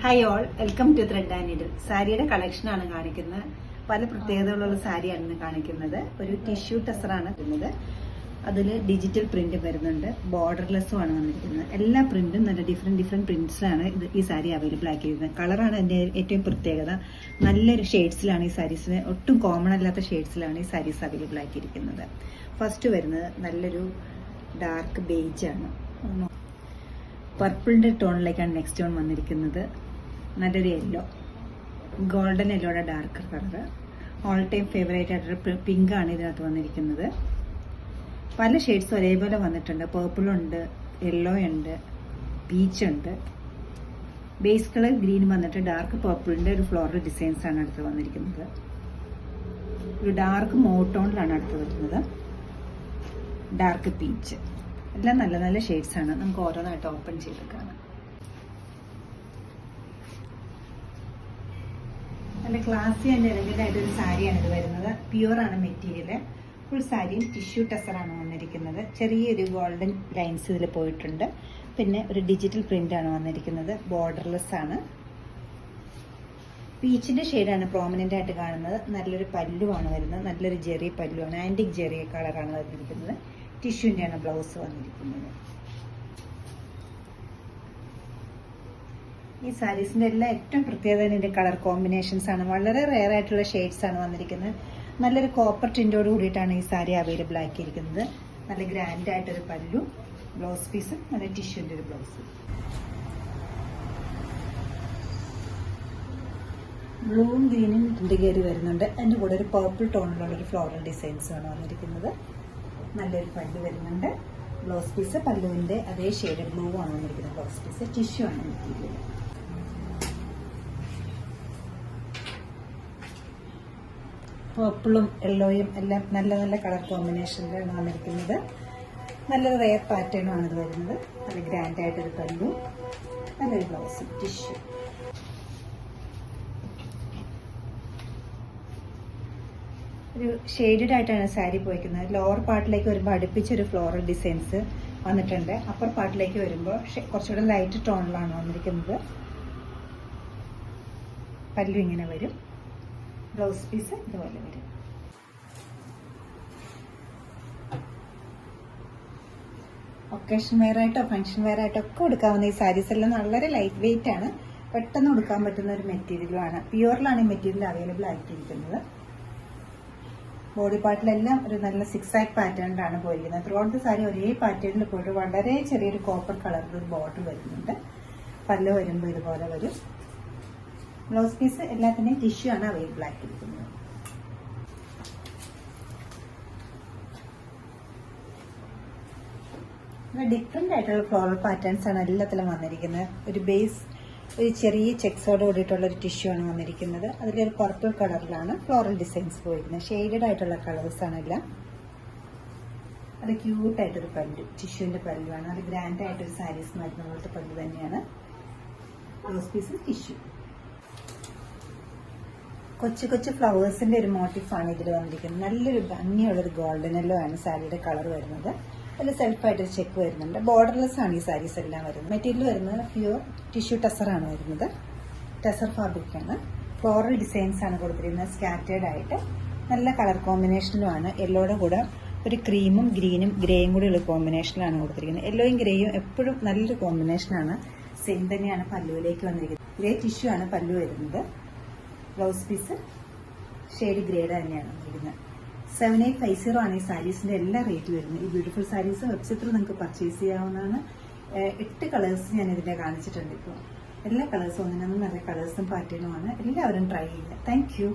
Hi all, welcome to thread and needle. സാരിയുടെ കളക്ഷനാണ് കാണിക്കുന്നത്. പല പ്രത്യേകതകളുള്ള സാരിയാണ് ഇന്ന് കാണിക്കുന്നത്. ഒരു ടിഷ്യൂ ടെസറാണ് വരുന്നത്. അതിൽ ഡിജിറ്റൽ പ്രിന്റ് വരുന്നുണ്ട്, ബോർഡർലെസ്സും ആണ് വന്നിരിക്കുന്നത്. എല്ലാ പ്രിന്റും നല്ല ഡിഫറെന്റ് പ്രിന്റ്സിലാണ് ഈ സാരി അവൈലബിൾ ആക്കിയിരിക്കുന്നത്. കളറാണ് എൻ്റെ ഏറ്റവും പ്രത്യേകത. നല്ലൊരു ഷെയ്ഡ്സിലാണ് ഈ സാരീസിന്, ഒട്ടും കോമൺ അല്ലാത്ത ഷെയ്ഡ്സിലാണ് ഈ സാരീസ് അവൈലബിൾ ആക്കിയിരിക്കുന്നത്. ഫസ്റ്റ് വരുന്നത് നല്ലൊരു ഡാർക്ക് ബേജ് ആണ്. പർപ്പിളിന്റെ ടോണിലേക്കാണ് നെക്സ്റ്റ് ടോൺ വന്നിരിക്കുന്നത്. നല്ലൊരു യെല്ലോ, ഗോൾഡൻ യെല്ലോയുടെ dark colour. All time favourite ആയിട്ടൊരു പിങ്ക് ആണ് ഇതിനകത്ത് വന്നിരിക്കുന്നത്. പല ഷെയ്ഡ്സും ഒരേപോലെ വന്നിട്ടുണ്ട്. പേർപ്പിൾ ഉണ്ട്, യെല്ലോ ഉണ്ട്, പീച്ച് ഉണ്ട്. ബേസ് കളർ ഗ്രീൻ വന്നിട്ട് ഡാർക്ക് പേർപ്പിളിന്റെ ഒരു ഫ്ലോറൽ ഡിസൈൻസ് ആണ് അടുത്ത് വന്നിരിക്കുന്നത്. ഒരു ഡാർക്ക് മോട്ടോണിലാണ് അടുത്ത് വരുന്നത്. Dark peach. എല്ലാം നല്ല നല്ല ഷെയ്ഡ്സ് ആണ്. നമുക്ക് ഓരോന്നായിട്ട് ഓപ്പൺ ചെയ്ത് കാണാം. നല്ല ക്ലാസി ആൻഡ് എലഗന്റ് ആയിട്ടൊരു സാരിയാണ് ഇത് വരുന്നത്. പ്യുവർ ആണ് മെറ്റീരിയൽ. ഫുൾ സാരിയും ടിഷ്യൂ ടെസറാണ് വന്നിരിക്കുന്നത്. ചെറിയൊരു ഗോൾഡൻ ലൈൻസ് ഇതിൽ പോയിട്ടുണ്ട്. പിന്നെ ഒരു ഡിജിറ്റൽ പ്രിന്റ് ആണ് വന്നിരിക്കുന്നത്. ബോർഡർലെസ് ആണ്. പീച്ചിന്റെ ഷെയ്ഡാണ് പ്രോമിനന്റ് ആയിട്ട് കാണുന്നത്. നല്ലൊരു പല്ലുവാണ് വരുന്നത്. നല്ലൊരു ജെറി പല്ലുവാണ്. ആന്റിക് ജെറി കളറാണ് വന്നിരിക്കുന്നത്. ടിഷ്യൂവിന്റെയാണ് ബ്ലൗസ് വന്നിരിക്കുന്നത്. ഈ സാരീസിന്റെ എല്ലാം ഏറ്റവും പ്രത്യേകത ഇതിന്റെ കളർ കോമ്പിനേഷൻസ് ആണ്. വളരെ റെയർ ആയിട്ടുള്ള ഷെയ്ഡ്സ് ആണ് വന്നിരിക്കുന്നത്. നല്ലൊരു കോപ്പർ ടിന്റോട് കൂടിയിട്ടാണ് ഈ സാരി അവൈലബിൾ ആക്കിയിരിക്കുന്നത്. നല്ല ഗ്രാൻഡ് ആയിട്ടൊരു പല്ലു, ബ്ലൗസ് പീസും നല്ല ടിഷ്യൂന്റെ ഒരു ബ്ലൗസ്. ബ്ലൂവും ഗ്രീനും രണ്ട് കയറി വരുന്നുണ്ട്. അതിന്റെ കൂടെ ഒരു പർപ്പിൾ ടോണിലുള്ള ഒരു ഫ്ലോറൽ ഡിസൈൻസ് ആണ് വന്നിരിക്കുന്നത്. നല്ലൊരു പല്ലു വരുന്നുണ്ട്. ബ്ലൗസ് പീസ് പല്ലുവിന്റെ അതേ ഷെയ്ഡ് ബ്ലൂ ആണ് വന്നിരിക്കുന്നത്. ബ്ലൗസ് പീസ് ടിഷ്യൂ ആണ് മെറ്റീരിയൽ. പർപ്പിളും യെല്ലോയും എല്ലാം നല്ല നല്ല കളർ കോമ്പിനേഷനിലാണ് വന്നിരിക്കുന്നത്. നല്ലൊരു റെയർ പാറ്റേണും ആണ് ഇത് വരുന്നത്. നല്ല ഗ്രാൻഡ് ആയിട്ടൊരു പല്ലു, നല്ലൊരു ബ്ലൗസ് ടിഷ്യൂ. ഒരു ഷെയ്ഡഡ് ആയിട്ടാണ് സാരി പോയിരിക്കുന്നത്. ലോവർ പാർട്ടിലേക്ക് വരുമ്പോൾ അടുപ്പിച്ചൊരു ഫ്ലോറൽ ഡിസൈൻസ് വന്നിട്ടുണ്ട്. അപ്പർ പാർട്ടിലേക്ക് വരുമ്പോൾ കുറച്ചുകൂടെ ലൈറ്റ് ടോണിലാണ് വന്നിരിക്കുന്നത്. പല്ലു ഇങ്ങനെ വരും. ബ്ലൗസ് പീസ് ഇതുപോലെ വരും. ഒക്കേഷൻ വെയർ ആയിട്ടോ ഫംഗ്ഷൻ വെയർ ആയിട്ടോ ഒക്കെ കൊടുക്കാവുന്ന ഈ സാരീസ് എല്ലാം വളരെ ലൈറ്റ് വെയിറ്റ് ആണ്. പെട്ടെന്ന് കൊടുക്കാൻ പറ്റുന്ന ഒരു മെറ്റീരിയലുമാണ്. പ്യുവറിലാണ് ഈ മെറ്റീരിയൽ അവൈലബിൾ ആക്കിയിരിക്കുന്നത്. ബോഡി പാർട്ടിലെല്ലാം ഒരു നല്ല സിക്സ് ആക്ട് പാറ്റേണിലാണ് പോയിരിക്കുന്നത്. ത്രൂ ഔട്ട് ദി സാരി ഒരേ പാറ്റേണിൽ പോയിട്ട് വളരെ ചെറിയൊരു കോപ്പർ കളറിൽ ഒരു ബോർഡർ വരുന്നുണ്ട്. പല്ല് വരുമ്പോൾ ഇതുപോലെ വരും. ബ്ലൗസ് പീസ് എല്ലാത്തിന്റെയും ടിഷ്യൂ ആണ് അവൈലബിൾ ആക്കിയിരിക്കുന്നത്. ഡിഫറെന്റ് ആയിട്ടുള്ള ഫ്ലോറൽ പാറ്റേൺസ് ആണ് എല്ലാത്തിലും വന്നിരിക്കുന്നത്. ഒരു ബേസ് ഒരു ചെറിയ ചെക്സോട് കൂടിയിട്ടുള്ള ഒരു ടിഷ്യൂ ആണ് വന്നിരിക്കുന്നത്. അതിലൊരു പർപ്പിൾ കളറിലാണ് ഫ്ലോറൽ ഡിസൈൻസ് പോയിരിക്കുന്നത്. ഷെയ്ഡഡ് ആയിട്ടുള്ള കളേഴ്സ് ആണ് എല്ലാം. അത് ക്യൂട്ടായിട്ടൊരു പല്ലു, ടിഷ്യൂവിന്റെ പല്ലുവാണ്. അത് ഗ്രാൻഡ് ആയിട്ടൊരു സാരീസ് മരുന്ന് പോലത്തെ പല്ലു തന്നെയാണ്. Blouse piece tissue. കൊച്ചു കൊച്ചു ഫ്ലവേഴ്സിന്റെ ഒരു മോട്ടീഫാണ് ഇതിൽ വന്നിരിക്കുന്നത്. നല്ലൊരു ഭംഗിയുള്ളൊരു ഗോൾഡൻ യെല്ലോ ആണ് സാരിയുടെ കളർ വരുന്നത്. അതിൽ സെൽഫായിട്ടൊരു ചെക്ക് വരുന്നുണ്ട്. ബോർഡർലെസ് ആണ് ഈ സാരീസ് എല്ലാം വരുന്നത്. മെറ്റീരിയൽ വരുന്നത് പ്യുവർ ടിഷ്യൂ ടെസറാണ് വരുന്നത്. ടെസർ ഫാബ്രിക് ആണ്. ഫ്ലോറൽ ഡിസൈൻസ് ആണ് കൊടുത്തിരിക്കുന്നത്. സ്കാറ്റേർഡ് ആയിട്ട് നല്ല കളർ കോമ്പിനേഷനിലുമാണ്. യെല്ലോയുടെ കൂടെ ഒരു ക്രീമും ഗ്രീനും ഗ്രേയും കൂടിയുള്ള കോമ്പിനേഷനിലാണ് കൊടുത്തിരിക്കുന്നത്. യെല്ലോയും ഗ്രേയും എപ്പോഴും നല്ലൊരു കോമ്പിനേഷനാണ്. സെയിം തന്നെയാണ് പല്ലുവിലേക്ക് വന്നിരിക്കുന്നത്. ഗ്രേ ടിഷ്യൂ ആണ് പല്ലു വരുന്നത്. ബ്ലൗസ് പീസ് ഷെയ്ഡ് ഗ്രേഡ് തന്നെയാണ് വന്നിരിക്കുന്നത്. 7850 ആണ് ഈ സാരീസിന്റെ എല്ലാ റേറ്റ് വരുന്നത്. ഈ ബ്യൂട്ടിഫുൾ സാരീസ് വെബ്സൈറ്റിൽ നിങ്ങൾക്ക് പർച്ചേസ് ചെയ്യാവുന്നതാണ്. 8 കളേഴ്സ് ഞാൻ ഇതിന്റെ കാണിച്ചിട്ടുണ്ട്. ഇപ്പോൾ എല്ലാ കളേഴ്സും ഒന്നിനൊന്നും നല്ല കളേഴ്സും പാറ്റേണുമാണ്. എല്ലാവരും ട്രൈ ചെയ്യുക. Thank you.